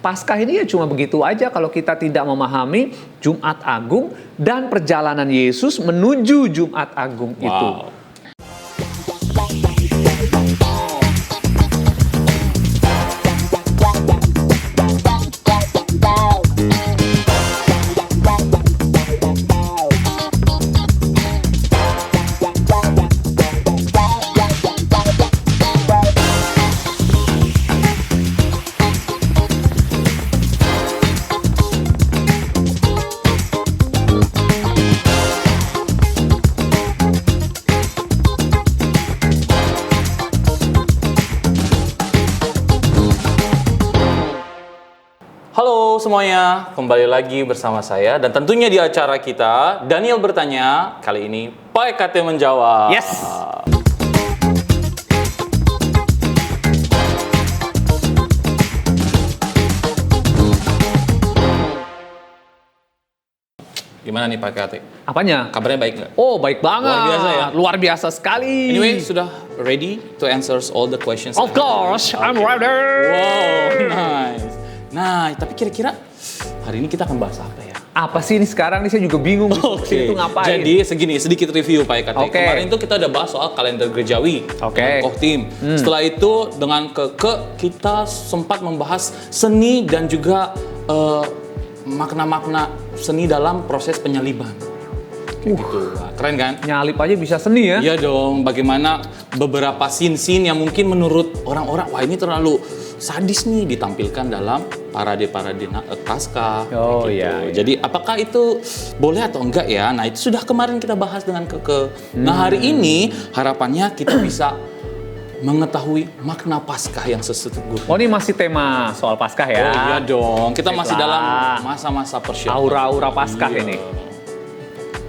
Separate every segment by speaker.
Speaker 1: Paskah ini ya cuma begitu aja kalau kita tidak memahami Jumat Agung dan perjalanan Yesus menuju Jumat Agung itu.
Speaker 2: Halo semuanya, kembali lagi bersama saya dan tentunya di acara kita Daniel bertanya, kali ini Pak EKT menjawab.
Speaker 1: Yes.
Speaker 2: Gimana nih Pak EKT?
Speaker 1: Apanya?
Speaker 2: Kabarnya baik nggak?
Speaker 1: Oh, baik banget.
Speaker 2: Luar biasa ya?
Speaker 1: Luar biasa sekali.
Speaker 2: Anyway, sudah ready to answer all the questions?
Speaker 1: Of course, I'm ready.
Speaker 2: Wow, nice. Nah, tapi kira-kira hari ini kita akan bahas apa ya?
Speaker 1: Apa sih ini sekarang? Ini saya juga bingung.
Speaker 2: Oke,
Speaker 1: Itu ngapain?
Speaker 2: jadi segini, sedikit review Pak EKT.
Speaker 1: Oke.
Speaker 2: Kemarin itu kita udah bahas soal kalender gerejawi,
Speaker 1: Oke.
Speaker 2: Kohtim. Setelah itu dengan kita sempat membahas seni dan juga makna-makna seni dalam proses penyaliban. Kayak gitu. Wah, keren kan?
Speaker 1: Nyalip aja bisa seni ya?
Speaker 2: Iya dong, bagaimana beberapa scene-scene yang mungkin menurut orang-orang, wah ini terlalu sadis nih ditampilkan dalam parade-parade Paskah.
Speaker 1: Oh,
Speaker 2: gitu.
Speaker 1: iya.
Speaker 2: Jadi apakah itu boleh atau enggak ya? Nah itu sudah kemarin kita bahas dengan Nah hari ini harapannya kita bisa mengetahui makna Paskah yang sesungguhnya.
Speaker 1: Oh, ini masih tema soal Paskah ya?
Speaker 2: Oh iya dong, kita masih
Speaker 1: Baiklah.
Speaker 2: dalam masa-masa persiapan.
Speaker 1: Aura-aura Paskah
Speaker 2: Iya.
Speaker 1: ini.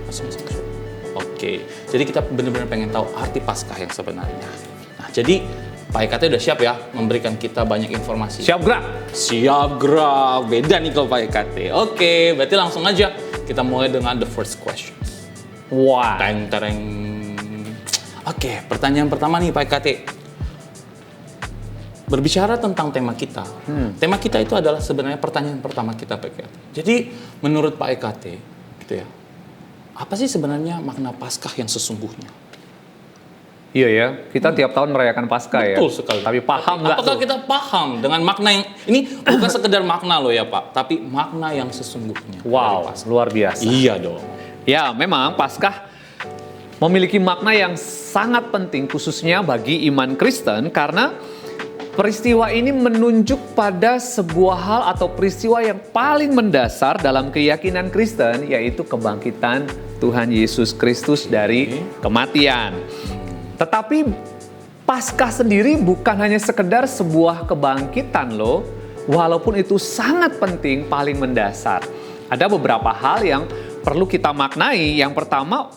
Speaker 2: Masa-masa persiapan. Oke, jadi kita benar-benar pengen tahu arti Paskah yang sebenarnya. Nah, jadi Pak EKT udah siap ya memberikan kita banyak informasi.
Speaker 1: Siap gerak?
Speaker 2: Siap gerak. Beda nih kalau Pak EKT. Oke, berarti langsung aja kita mulai dengan the first question.
Speaker 1: Wah.
Speaker 2: Tereng. Oke, pertanyaan pertama nih Pak EKT. Berbicara tentang tema kita. Tema kita itu adalah sebenarnya pertanyaan pertama kita Pak EKT. Jadi menurut Pak EKT, gitu ya. Apa sih sebenarnya makna Paskah yang sesungguhnya?
Speaker 1: Iya ya, kita tiap tahun merayakan Paskah ya.
Speaker 2: Betul sekali.
Speaker 1: Tapi paham nggak
Speaker 2: Apakah
Speaker 1: tuh?
Speaker 2: kita paham dengan makna yang ini bukan sekedar makna loh ya Pak, tapi makna yang sesungguhnya.
Speaker 1: Wow,
Speaker 2: dari Paskah.
Speaker 1: luar biasa.
Speaker 2: Iya dong.
Speaker 1: Ya, memang Paskah memiliki makna yang sangat penting khususnya bagi iman Kristen karena peristiwa ini menunjuk pada sebuah hal atau peristiwa yang paling mendasar dalam keyakinan Kristen, yaitu kebangkitan Tuhan Yesus Kristus dari kematian. Tetapi Paskah sendiri bukan hanya sekedar sebuah kebangkitan loh, walaupun itu sangat penting, paling mendasar. Ada beberapa hal yang perlu kita maknai. Yang pertama,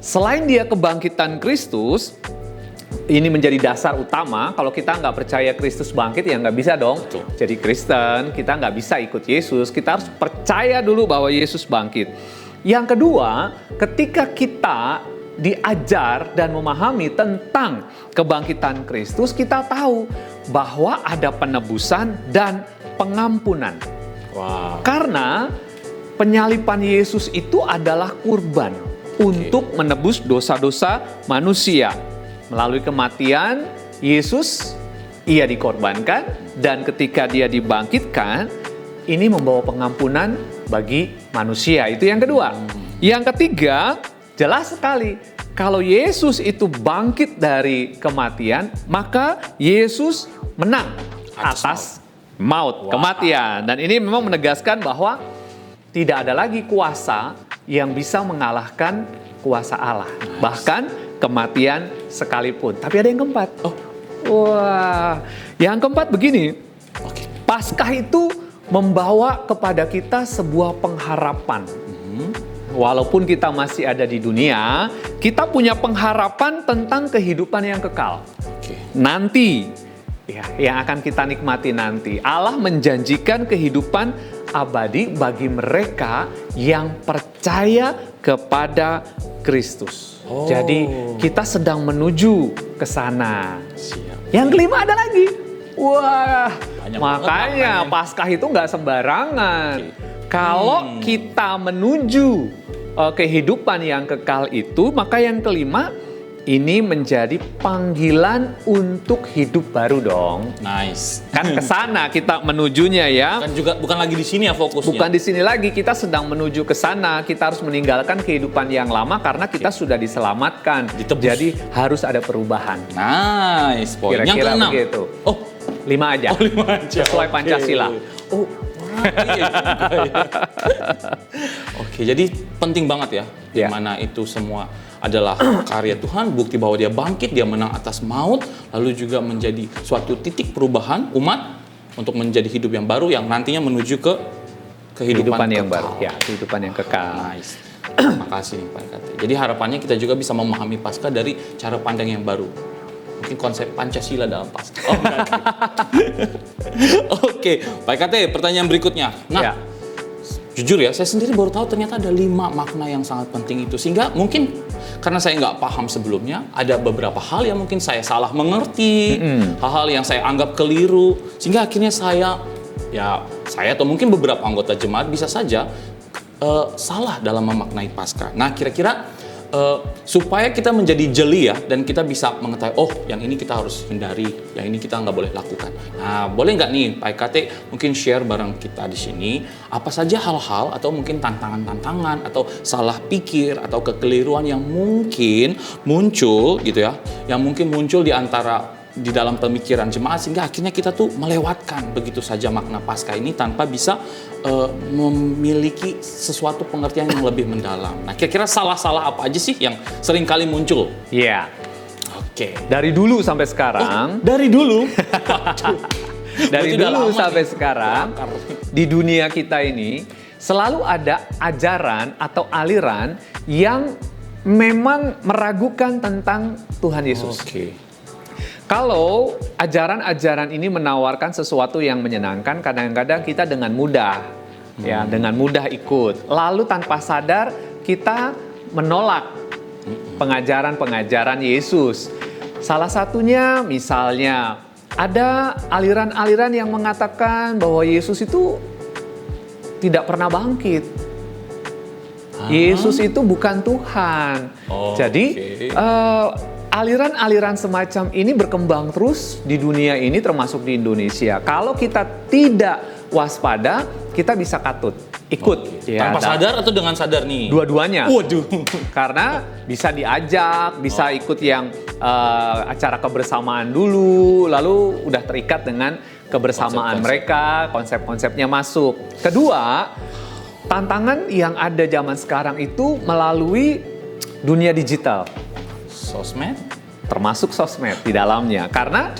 Speaker 1: selain dia kebangkitan Kristus, ini menjadi dasar utama. Kalau kita nggak percaya Kristus bangkit, ya nggak bisa dong.
Speaker 2: Betul.
Speaker 1: Jadi Kristen, kita nggak bisa ikut Yesus. Kita harus percaya dulu bahwa Yesus bangkit. Yang kedua, ketika kita diajar dan memahami tentang kebangkitan Kristus, kita tahu bahwa ada penebusan dan pengampunan.
Speaker 2: Wow.
Speaker 1: Karena penyaliban Yesus itu adalah kurban untuk menebus dosa-dosa manusia. Melalui kematian Yesus, ia dikorbankan, dan ketika dia dibangkitkan, ini membawa pengampunan bagi manusia. Itu yang kedua. Yang ketiga, jelas sekali, kalau Yesus itu bangkit dari kematian, maka Yesus menang atas maut, kematian. Dan ini memang menegaskan bahwa tidak ada lagi kuasa yang bisa mengalahkan kuasa Allah. Bahkan kematian sekalipun. Tapi ada yang keempat. Wah, yang keempat begini. Paskah itu membawa kepada kita sebuah pengharapan. Walaupun kita masih ada di dunia, kita punya pengharapan tentang kehidupan yang kekal. Nanti, ya, yang akan kita nikmati nanti. Allah menjanjikan kehidupan abadi bagi mereka yang percaya kepada Kristus. Jadi kita sedang menuju ke sana. Yang kelima ada lagi. Wah,
Speaker 2: banyak
Speaker 1: Makanya
Speaker 2: banget
Speaker 1: Paskah itu nggak sembarangan.
Speaker 2: Oke.
Speaker 1: Kalau kita menuju kehidupan yang kekal itu, maka yang kelima, ini menjadi panggilan untuk hidup baru dong.
Speaker 2: Nice.
Speaker 1: Kan ke sana kita menujunya ya.
Speaker 2: Bukan lagi di sini ya fokusnya.
Speaker 1: Bukan di sini lagi, kita sedang menuju ke sana. Kita harus meninggalkan kehidupan yang lama karena kita sudah diselamatkan.
Speaker 2: Ditebus.
Speaker 1: Jadi harus ada perubahan.
Speaker 2: Nice. Poin yang
Speaker 1: Kira-kira
Speaker 2: keenam.
Speaker 1: begitu.
Speaker 2: Oh,
Speaker 1: 5 aja.
Speaker 2: 5 aja.
Speaker 1: Sesuai
Speaker 2: Oke.
Speaker 1: Pancasila.
Speaker 2: Oh, wah, iya juga ya. Oke, jadi penting banget ya. Di
Speaker 1: Ya.
Speaker 2: mana itu semua adalah karya Tuhan, bukti bahwa dia bangkit, dia menang atas maut, lalu juga menjadi suatu titik perubahan umat untuk menjadi hidup yang baru yang nantinya menuju ke kehidupan
Speaker 1: Kehidupan yang
Speaker 2: kekal.
Speaker 1: baru. Ya, kehidupan yang kekal.
Speaker 2: Nice. Terima kasih nih Pak Kate. Jadi harapannya kita juga bisa memahami Paskah dari cara pandang yang baru. Mungkin konsep Pancasila dalam Paskah. Oh, enggak. Oke, Pak Kate, pertanyaan berikutnya. Nah,
Speaker 1: Ya.
Speaker 2: jujur ya, saya sendiri baru tahu ternyata ada 5 makna yang sangat penting itu. Sehingga mungkin karena saya nggak paham sebelumnya, ada beberapa hal yang mungkin saya salah mengerti, hal-hal yang saya anggap keliru, sehingga akhirnya saya atau mungkin beberapa anggota jemaat bisa saja salah dalam memaknai Paskah. Nah, kira-kira supaya kita menjadi jeli ya, dan kita bisa mengetahui, oh yang ini kita harus hindari, yang ini kita nggak boleh lakukan. Nah, boleh nggak nih Pak Kate mungkin share bareng kita di sini, apa saja hal-hal atau mungkin tantangan-tantangan atau salah pikir atau kekeliruan yang mungkin muncul gitu ya, yang mungkin muncul di dalam pemikiran jemaat sehingga akhirnya kita tuh melewatkan begitu saja makna Paskah ini tanpa bisa memiliki sesuatu pengertian yang lebih mendalam. Nah, kira-kira salah-salah apa aja sih yang sering kali muncul?
Speaker 1: Iya.
Speaker 2: Oke.
Speaker 1: Dari dulu sampai sekarang,
Speaker 2: Dari dulu? Waduh.
Speaker 1: dari
Speaker 2: Berarti udah
Speaker 1: dulu
Speaker 2: lama
Speaker 1: sampai
Speaker 2: nih.
Speaker 1: sekarang, di dunia kita ini selalu ada ajaran atau aliran yang memang meragukan tentang Tuhan Yesus.
Speaker 2: Oke.
Speaker 1: Kalau ajaran-ajaran ini menawarkan sesuatu yang menyenangkan, kadang-kadang kita dengan mudah, ya, dengan mudah ikut. Lalu tanpa sadar kita menolak pengajaran-pengajaran Yesus. Salah satunya misalnya ada aliran-aliran yang mengatakan bahwa Yesus itu tidak pernah bangkit. Yesus itu bukan Tuhan.
Speaker 2: Oh,
Speaker 1: Jadi
Speaker 2: oke.
Speaker 1: aliran-aliran semacam ini berkembang terus di dunia ini termasuk di Indonesia. Kalau kita tidak waspada, kita bisa katut, ikut. Ya,
Speaker 2: Tanpa sadar atau dengan sadar nih?
Speaker 1: Dua-duanya.
Speaker 2: Waduh.
Speaker 1: Karena bisa diajak, bisa ikut yang acara kebersamaan dulu, lalu udah terikat dengan kebersamaan
Speaker 2: Konsep-konsep.
Speaker 1: mereka, konsep-konsepnya masuk. Kedua, tantangan yang ada zaman sekarang itu melalui dunia digital.
Speaker 2: Sosmed?
Speaker 1: Termasuk sosmed di dalamnya. Karena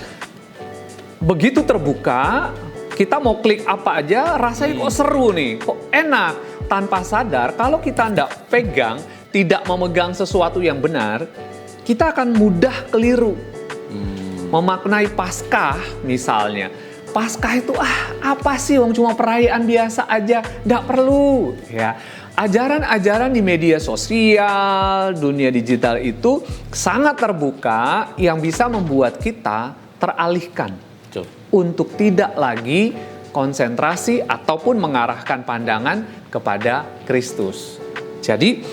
Speaker 1: begitu terbuka, kita mau klik apa aja, rasanya kok seru nih, kok enak. Tanpa sadar, kalau kita tidak pegang, tidak memegang sesuatu yang benar, kita akan mudah keliru. Memaknai Paskah misalnya. Paskah itu apa sih, wong cuma perayaan biasa aja, nggak perlu. Ya. Ajaran-ajaran di media sosial, dunia digital itu sangat terbuka yang bisa membuat kita teralihkan
Speaker 2: Betul.
Speaker 1: untuk tidak lagi konsentrasi ataupun mengarahkan pandangan kepada Kristus. Jadi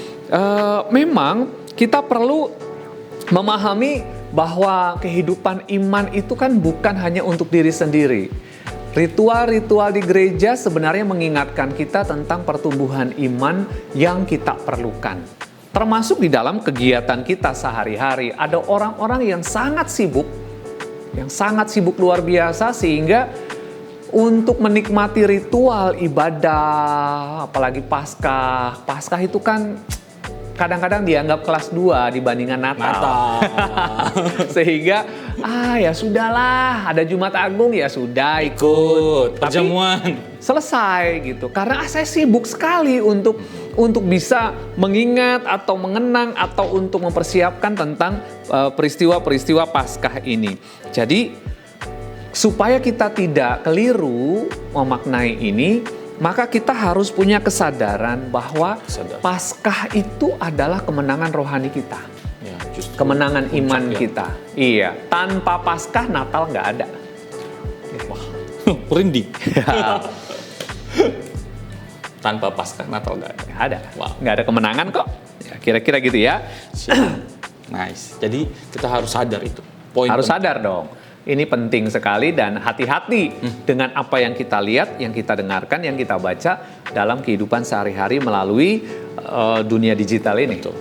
Speaker 1: memang kita perlu memahami bahwa kehidupan iman itu kan bukan hanya untuk diri sendiri. Ritual-ritual di gereja sebenarnya mengingatkan kita tentang pertumbuhan iman yang kita perlukan. Termasuk di dalam kegiatan kita sehari-hari. Ada orang-orang yang sangat sibuk luar biasa sehingga untuk menikmati ritual ibadah, apalagi Paskah itu kan kadang-kadang dianggap kelas 2 dibandingkan Natal. Sehingga ya sudahlah, ada Jumat Agung ya sudah ikut. Tapi
Speaker 2: perjamuan.
Speaker 1: selesai gitu. Karena saya sibuk sekali untuk bisa mengingat atau mengenang atau untuk mempersiapkan tentang peristiwa-peristiwa Paskah ini. Jadi supaya kita tidak keliru memaknai ini, maka kita harus punya kesadaran bahwa Paskah itu adalah kemenangan rohani kita.
Speaker 2: Ya,
Speaker 1: Kemenangan iman
Speaker 2: ya.
Speaker 1: kita. Iya, tanpa Paskah Natal nggak ada.
Speaker 2: Wah. Merinding. Tanpa Paskah Natal nggak ada.
Speaker 1: Nggak ada.
Speaker 2: Wow.
Speaker 1: Nggak ada kemenangan kok. Ya, kira-kira gitu ya.
Speaker 2: Nice. Jadi kita harus sadar itu. Poin
Speaker 1: Harus
Speaker 2: penting.
Speaker 1: sadar dong. Ini penting sekali dan hati-hati dengan apa yang kita lihat, yang kita dengarkan, yang kita baca dalam kehidupan sehari-hari melalui dunia digital ini.
Speaker 2: Betul.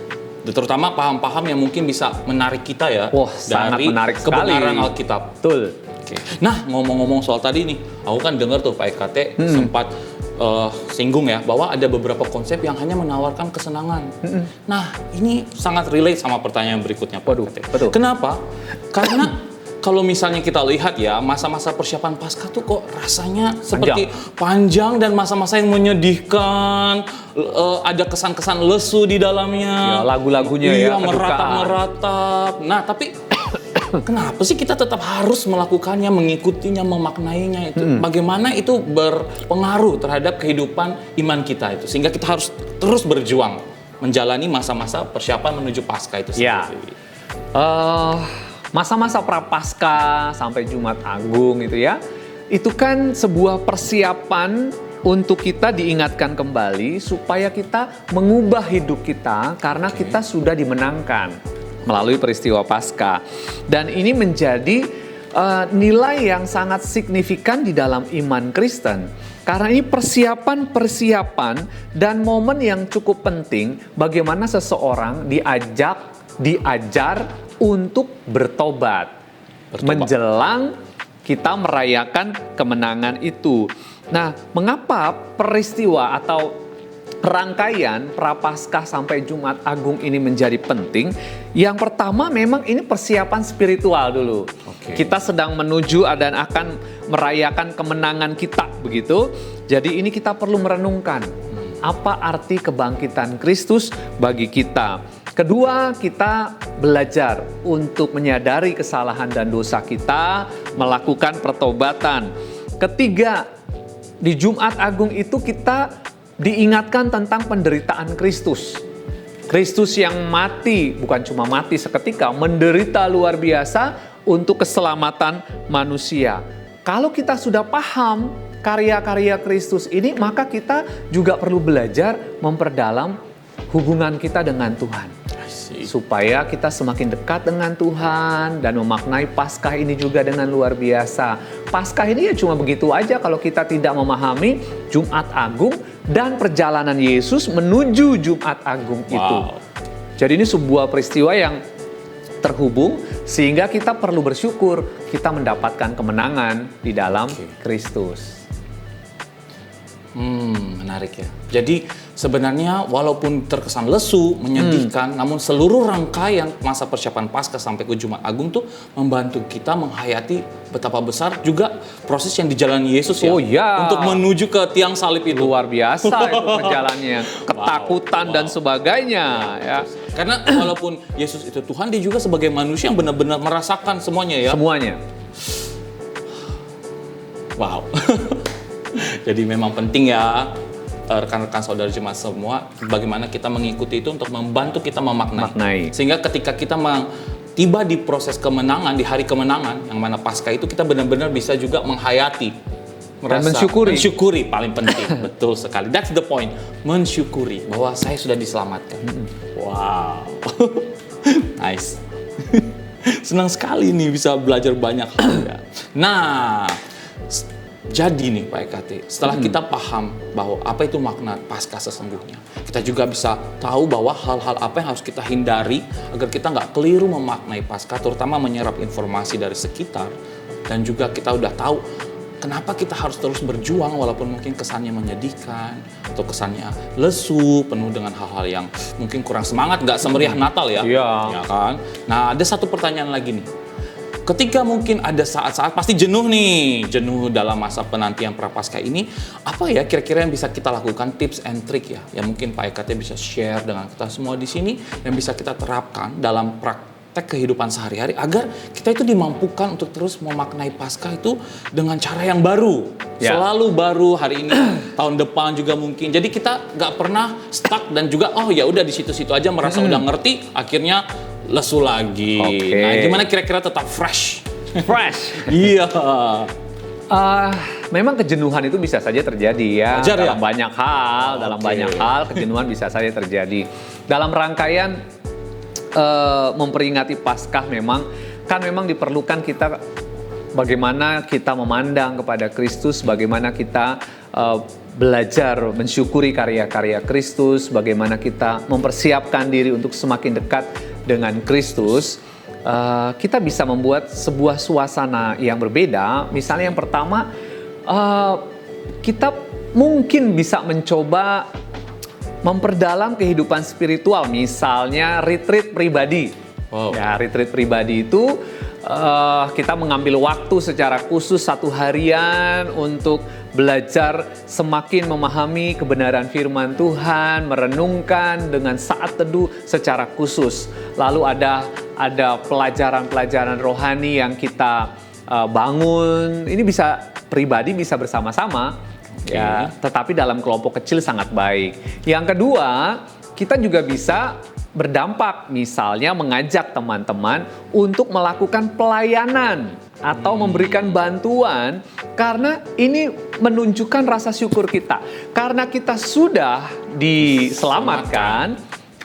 Speaker 2: Terutama paham-paham yang mungkin bisa menarik kita ya.
Speaker 1: Wah, sangat
Speaker 2: dari
Speaker 1: menarik sekali.
Speaker 2: kebenaran Alkitab.
Speaker 1: Betul.
Speaker 2: Oke. Nah, ngomong-ngomong soal tadi nih, aku kan dengar tuh Pak EKT sempat singgung ya bahwa ada beberapa konsep yang hanya menawarkan kesenangan. Nah, ini sangat relate sama pertanyaan berikutnya Pak
Speaker 1: Waduh,
Speaker 2: EKT.
Speaker 1: betul.
Speaker 2: Kenapa? Karena kalau misalnya kita lihat ya, masa-masa persiapan Paskah tuh kok rasanya seperti panjang dan masa-masa yang menyedihkan, ada kesan-kesan lesu di dalamnya.
Speaker 1: Ya, lagu-lagunya
Speaker 2: iya,
Speaker 1: ya, kedukaan.
Speaker 2: meratap-meratap. Nah, tapi kenapa sih kita tetap harus melakukannya, mengikutinya, memaknainya itu? Bagaimana itu berpengaruh terhadap kehidupan iman kita itu? Sehingga kita harus terus berjuang menjalani masa-masa persiapan menuju Paskah itu
Speaker 1: Ya.
Speaker 2: sendiri.
Speaker 1: Masa-masa Prapaskah sampai Jumat Agung itu ya, itu kan sebuah persiapan untuk kita diingatkan kembali supaya kita mengubah hidup kita karena kita sudah dimenangkan melalui peristiwa Paskah. Dan ini menjadi nilai yang sangat signifikan di dalam iman Kristen. Karena ini persiapan dan momen yang cukup penting bagaimana seseorang diajar untuk bertobat. Menjelang kita merayakan kemenangan itu. Nah, mengapa peristiwa atau rangkaian Prapaskah sampai Jumat Agung ini menjadi penting? Yang pertama memang ini persiapan spiritual dulu. Kita sedang menuju dan akan merayakan kemenangan kita, begitu. Jadi ini kita perlu merenungkan apa arti kebangkitan Kristus bagi kita. Kedua, kita belajar untuk menyadari kesalahan dan dosa kita, melakukan pertobatan. Ketiga, di Jumat Agung itu kita diingatkan tentang penderitaan Kristus. Kristus yang mati, bukan cuma mati seketika, menderita luar biasa untuk keselamatan manusia. Kalau kita sudah paham karya-karya Kristus ini, maka kita juga perlu belajar memperdalam hubungan kita dengan Tuhan. Supaya kita semakin dekat dengan Tuhan dan memaknai Paskah ini juga dengan luar biasa. Paskah ini ya cuma begitu aja kalau kita tidak memahami Jumat Agung dan perjalanan Yesus menuju Jumat Agung itu. Jadi ini sebuah peristiwa yang terhubung sehingga kita perlu bersyukur kita mendapatkan kemenangan di dalam Kristus.
Speaker 2: Menarik ya. Jadi sebenarnya walaupun terkesan lesu, menyedihkan, namun seluruh rangkaian masa persiapan Paskah sampai ke Jumat Agung tuh membantu kita menghayati betapa besar juga proses yang dijalani Yesus ya.
Speaker 1: Oh ya.
Speaker 2: Untuk menuju ke tiang salib itu.
Speaker 1: Luar biasa itu perjalanannya, ketakutan dan sebagainya ya.
Speaker 2: Karena walaupun Yesus itu Tuhan, dia juga sebagai manusia yang benar-benar merasakan semuanya ya.
Speaker 1: Semuanya.
Speaker 2: Wow. Jadi memang penting ya rekan-rekan saudara jemaat semua, bagaimana kita mengikuti itu untuk membantu kita memaknai. Sehingga ketika kita tiba di proses kemenangan, di hari kemenangan, yang mana Paskah itu kita benar-benar bisa juga menghayati.
Speaker 1: Dan mensyukuri
Speaker 2: paling penting. Betul sekali. That's the point. Mensyukuri bahwa saya sudah diselamatkan. Wow. Nice. Senang sekali nih bisa belajar banyak hal ya. Nah, jadi nih Pak EKT, setelah kita paham bahwa apa itu makna Paskah sesungguhnya, kita juga bisa tahu bahwa hal-hal apa yang harus kita hindari agar kita nggak keliru memaknai Paskah, terutama menyerap informasi dari sekitar, dan juga kita udah tahu kenapa kita harus terus berjuang walaupun mungkin kesannya menyedihkan atau kesannya lesu, penuh dengan hal-hal yang mungkin kurang semangat, nggak semeriah Natal ya, ya kan? Nah, ada satu pertanyaan lagi nih. Ketika mungkin ada saat-saat pasti jenuh dalam masa penantian Prapaskah ini, apa ya kira-kira yang bisa kita lakukan, tips and trick ya, yang mungkin Pak EKT bisa share dengan kita semua di sini, yang bisa kita terapkan dalam praktek kehidupan sehari-hari agar kita itu dimampukan untuk terus memaknai Paskah itu dengan cara yang baru, selalu baru hari ini, tahun depan juga mungkin. Jadi kita nggak pernah stuck dan juga ya udah di situ-situ aja merasa udah ngerti, akhirnya lesu lagi. Nah, gimana kira-kira tetap fresh?
Speaker 1: Fresh.
Speaker 2: Iya.
Speaker 1: Memang kejenuhan itu bisa saja terjadi ya.
Speaker 2: Wajar ya?
Speaker 1: Dalam banyak hal, dalam
Speaker 2: Oke.
Speaker 1: banyak hal kejenuhan bisa saja terjadi. Dalam rangkaian memperingati Paskah memang diperlukan kita bagaimana kita memandang kepada Kristus, bagaimana kita belajar mensyukuri karya-karya Kristus, bagaimana kita mempersiapkan diri untuk semakin dekat dengan Kristus. Kita bisa membuat sebuah suasana yang berbeda. Misalnya yang pertama, kita mungkin bisa mencoba memperdalam kehidupan spiritual, misalnya retreat pribadi.
Speaker 2: Wow.
Speaker 1: Ya, retreat pribadi itu kita mengambil waktu secara khusus 1 harian untuk belajar semakin memahami kebenaran firman Tuhan, merenungkan dengan saat teduh secara khusus. Lalu ada pelajaran-pelajaran rohani yang kita bangun. Ini bisa pribadi, bisa bersama-sama. Ya, tetapi dalam kelompok kecil sangat baik. Yang kedua, kita juga bisa berdampak, misalnya mengajak teman-teman untuk melakukan pelayanan atau memberikan bantuan, karena ini menunjukkan rasa syukur kita. Karena kita sudah diselamatkan,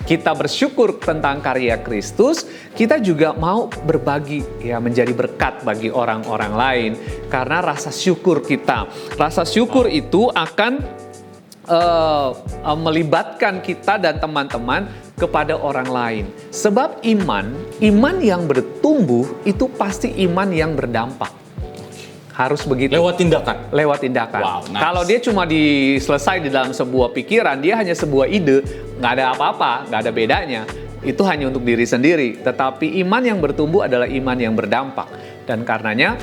Speaker 1: kita bersyukur tentang karya Kristus, kita juga mau berbagi, ya, menjadi berkat bagi orang-orang lain. Karena rasa syukur kita, rasa syukur itu akan melibatkan kita dan teman-teman kepada orang lain. Sebab iman yang bertumbuh itu pasti iman yang berdampak. Harus begitu.
Speaker 2: Lewat tindakan.
Speaker 1: Lewat tindakan.
Speaker 2: Wow, nice.
Speaker 1: Kalau dia cuma selesai di dalam sebuah pikiran, dia hanya sebuah ide, nggak ada apa-apa, nggak ada bedanya. Itu hanya untuk diri sendiri. Tetapi iman yang bertumbuh adalah iman yang berdampak. Dan karenanya,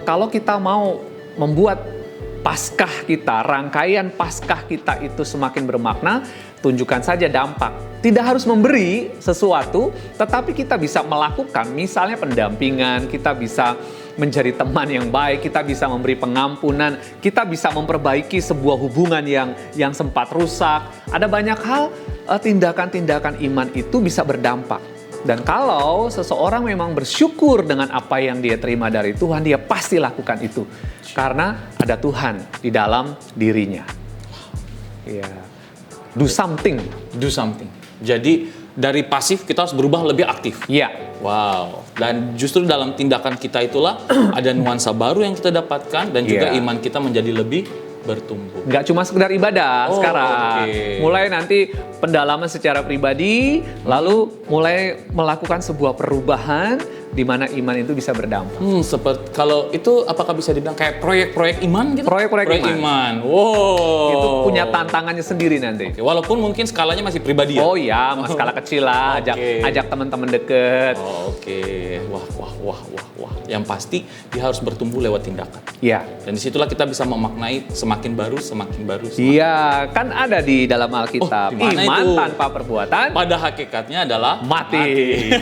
Speaker 1: kalau kita mau membuat Paskah kita, rangkaian Paskah kita itu semakin bermakna, tunjukkan saja dampak. Tidak harus memberi sesuatu, tetapi kita bisa melakukan, misalnya pendampingan, kita bisa menjadi teman yang baik, kita bisa memberi pengampunan, kita bisa memperbaiki sebuah hubungan yang sempat rusak. Ada banyak hal, tindakan-tindakan iman itu bisa berdampak. Dan kalau seseorang memang bersyukur dengan apa yang dia terima dari Tuhan, dia pasti lakukan itu. Karena ada Tuhan di dalam dirinya. Ya. Do something.
Speaker 2: Do something. Jadi dari pasif kita harus berubah lebih aktif.
Speaker 1: Iya.
Speaker 2: Wow. Dan justru dalam tindakan kita itulah ada nuansa baru yang kita dapatkan dan juga
Speaker 1: Iya.
Speaker 2: iman kita menjadi lebih bertumbuh.
Speaker 1: Nggak cuma sekedar ibadah sekarang.
Speaker 2: Oke.
Speaker 1: Mulai nanti pendalaman secara pribadi, lalu mulai melakukan sebuah perubahan di mana iman itu bisa berdampak.
Speaker 2: Seperti kalau itu apakah bisa dibilang kayak proyek-proyek iman gitu?
Speaker 1: Proyek-proyek
Speaker 2: iman. Wow.
Speaker 1: Itu punya tantangannya sendiri nanti.
Speaker 2: Oke, walaupun mungkin skalanya masih pribadi ya.
Speaker 1: Oh iya, skala kecil lah, ajak teman-teman deket.
Speaker 2: Oh, oke. Wah. Yang pasti dia harus bertumbuh lewat tindakan.
Speaker 1: Iya.
Speaker 2: Dan disitulah kita bisa memaknai semakin baru.
Speaker 1: Iya, kan ada di dalam Alkitab.
Speaker 2: Oh, di mana
Speaker 1: Iman
Speaker 2: itu?
Speaker 1: tanpa perbuatan
Speaker 2: Pada hakikatnya adalah
Speaker 1: mati.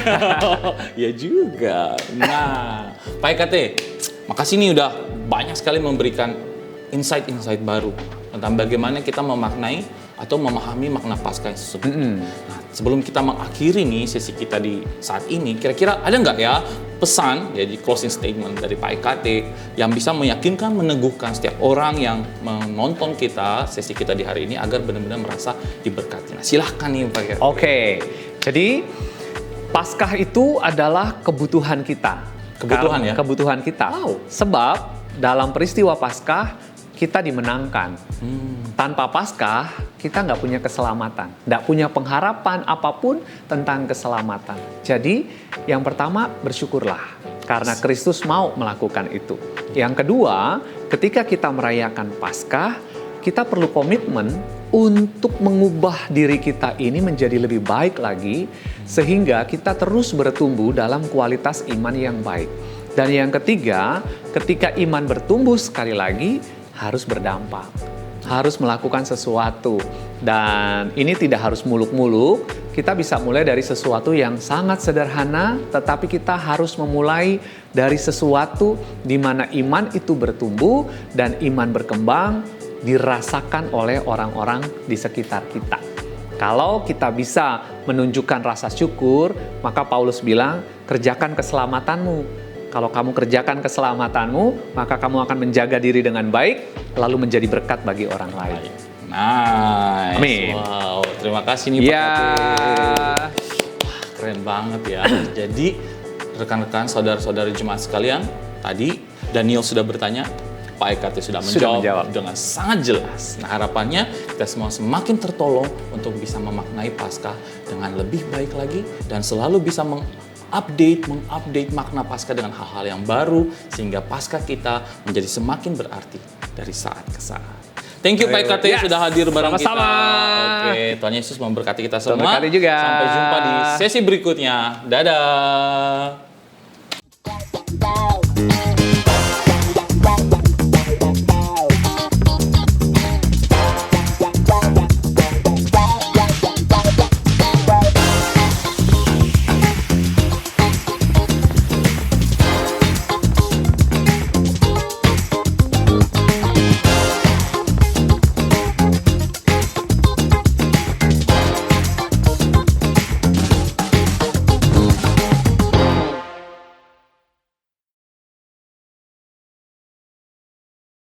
Speaker 2: Ya juga. Nah, Pak EKT, makasih nih udah banyak sekali memberikan insight-insight baru tentang bagaimana kita memaknai atau memahami makna Paskah yang sesungguhnya. Nah, sebelum kita mengakhiri nih sesi kita di saat ini, kira-kira ada nggak ya pesan, jadi closing statement dari Pak EKT yang bisa meyakinkan, meneguhkan setiap orang yang menonton kita, sesi kita di hari ini agar benar-benar merasa diberkati. Nah, silahkan nih Pak EKT.
Speaker 1: Oke, jadi Paskah itu adalah kebutuhan kita.
Speaker 2: Kebutuhan ya?
Speaker 1: Kebutuhan kita.
Speaker 2: Wow.
Speaker 1: Sebab dalam peristiwa Paskah kita dimenangkan. Tanpa Paskah kita nggak punya keselamatan, nggak punya pengharapan apapun tentang keselamatan. Jadi yang pertama bersyukurlah karena Kristus mau melakukan itu. Yang kedua, ketika kita merayakan Paskah, kita perlu komitmen untuk mengubah diri kita ini menjadi lebih baik lagi, sehingga kita terus bertumbuh dalam kualitas iman yang baik. Dan yang ketiga, ketika iman bertumbuh sekali lagi, harus berdampak, harus melakukan sesuatu. Dan ini tidak harus muluk-muluk, kita bisa mulai dari sesuatu yang sangat sederhana, tetapi kita harus memulai dari sesuatu di mana iman itu bertumbuh dan iman berkembang, dirasakan oleh orang-orang di sekitar kita. Kalau kita bisa menunjukkan rasa syukur, maka Paulus bilang, kerjakan keselamatanmu. Kalau kamu kerjakan keselamatanmu, maka kamu akan menjaga diri dengan baik, lalu menjadi berkat bagi orang lain.
Speaker 2: Nice.
Speaker 1: Amin.
Speaker 2: Wow, terima kasih nih Pak
Speaker 1: Ya.
Speaker 2: Kati. Keren banget ya. Jadi rekan-rekan, saudara-saudari jemaat sekalian, tadi Daniel sudah bertanya, Pak EKT sudah menjawab dengan sangat jelas. Nah, harapannya kita semua semakin tertolong untuk bisa memaknai Paskah dengan lebih baik lagi dan selalu bisa mengupdate makna Paskah dengan hal-hal yang baru sehingga Paskah kita menjadi semakin berarti dari saat ke saat. Thank you Pak EKT
Speaker 1: Yes.
Speaker 2: sudah hadir bareng kita.
Speaker 1: Sama-sama.
Speaker 2: Oke, Tuhan Yesus memberkati kita semua.
Speaker 1: Tuhan berkati juga.
Speaker 2: Sampai jumpa di sesi berikutnya. Dadah.